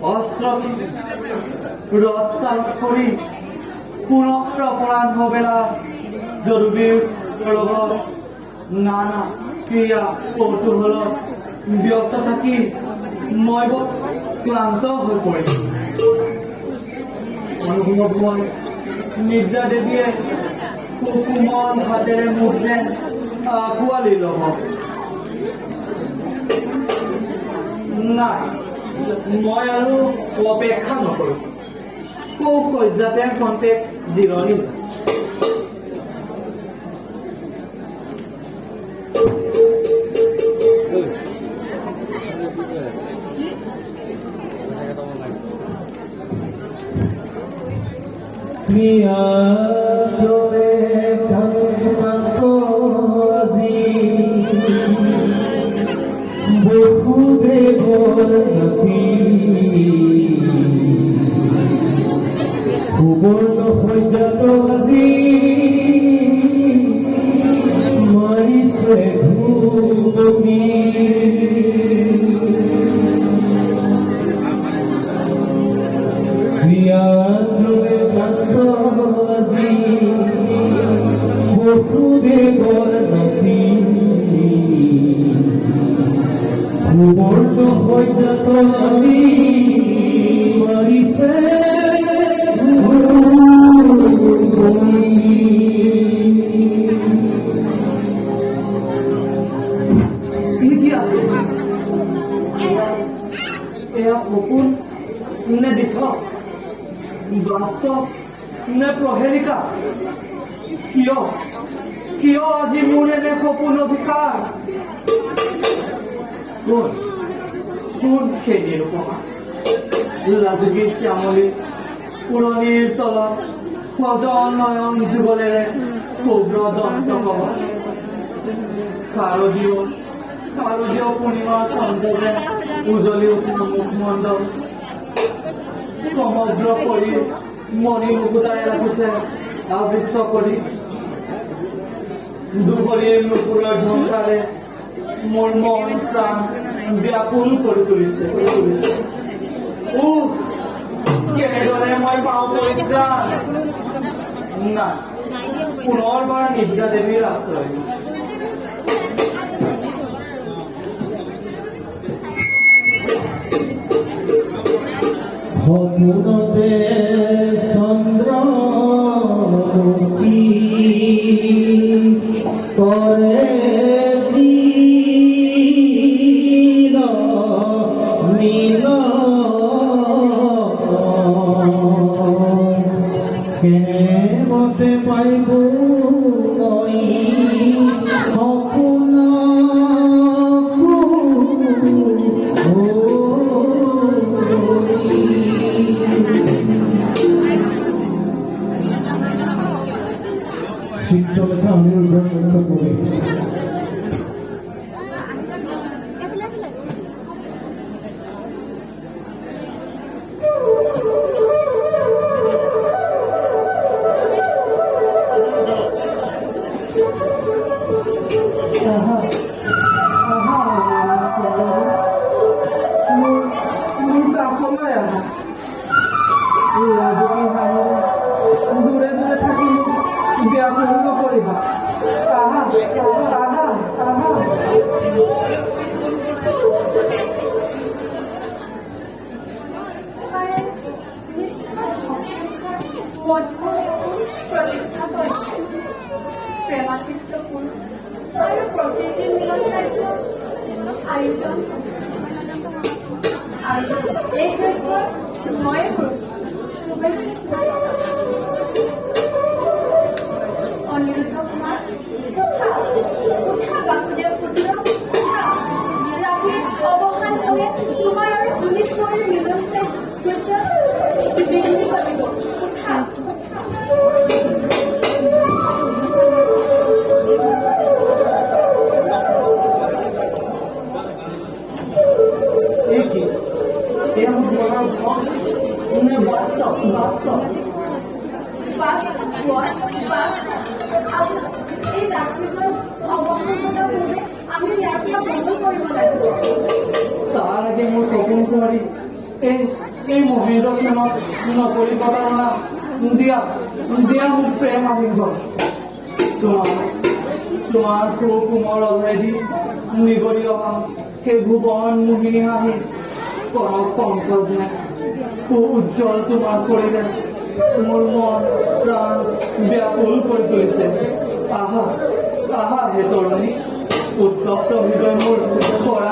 অস্ত্ৰ ৰক্ষা কৰি পুনঃ অপৰাধ হবেলা জৰুৰীৰ লগত নানা ক্ৰিয়া কৌতূহলত ব্যস্ত থাকি মই বৰ ক্লান্ত হৈ পৰিছোঁ। অনুভৱ মই নিদ্ৰা দেৱীয়ে কোমল হাতেৰে মোক যেন আঁকোৱালি ল'ব। নাই, মই আৰু অপেক্ষা নকৰোঁ। সৌকৰ্যাতে খন্তেক জিৰণি লওঁ। সুবৰ্ণ সজ্জাত আজি মাৰিছে ধুবনি ক্ৰিয়াদ্ৰৱে কান্ত আজি বসুদেৱৰ নাতি সুবৰ্ণ সজ্জাত আজি মাৰিছে সপোন নে দিঠ বাস্তৱ নে প্ৰহেলিকা? কিয় আজি মোৰ এনে সপোন অধিকাৰ? কোন সেই নিৰূপমা লাজুকী শ্যামলী পুৰণিৰ তলত সজন নয়ন যুগলেৰে ক্ষুদ্ৰ দন্ত কব শাৰদীয় পূৰ্ণিমা চন্দ্ৰৰে উজলি উঠিল মুখমণ্ডল সমগ্ৰ কৰি মণি মুকুতাৰে ৰাখিছে আবৃত্ত কৰি দুবৰীৰ নুপুৰৰ ঝংকাৰে মোৰ মন প্ৰাণ ব্যাকুল কৰি তুলিছে। কেনেদৰে মই পাওঁ পৰিত্ৰাণ? নাই, পুনৰবাৰ নিদ্ৰা দেৱীৰ আশ্ৰয়। সপোনতে চন্দ্ৰমুখী কৰে কেনেমতে পাইব মই চিত্ৰলেখা আমি উদ্ঘাটন কৰি। দূৰে দূৰে থাকি ব্যাকুল নকৰিবা। অনিৰুদ্ধ কুমাৰ বাসুদেৱ পুত্ৰ ৰাতিৰ অৱসান হলে তোমাৰ আৰু পুলিচৰ মিলন বিনতি কৰিব। তাৰ আগে মোৰ সপোন কুমাৰী এই মহিৰত্নত নকৰি প্ৰতাৰণা দিয়া মোক প্ৰেম আহিব তোমাৰ সুকুমৰ অধৰেদি নিগৰি অহা সেই ভুৱন মোহিনী হাঁহি কনক পংকজে উজ্জ্বল তোমাৰ কৰিলে মোৰ মন প্ৰাণ ব্যাকুল কৰি তুলিছে আহা হে তৰুণী উত্তপ্ত হৃদয় মোৰ কৰাই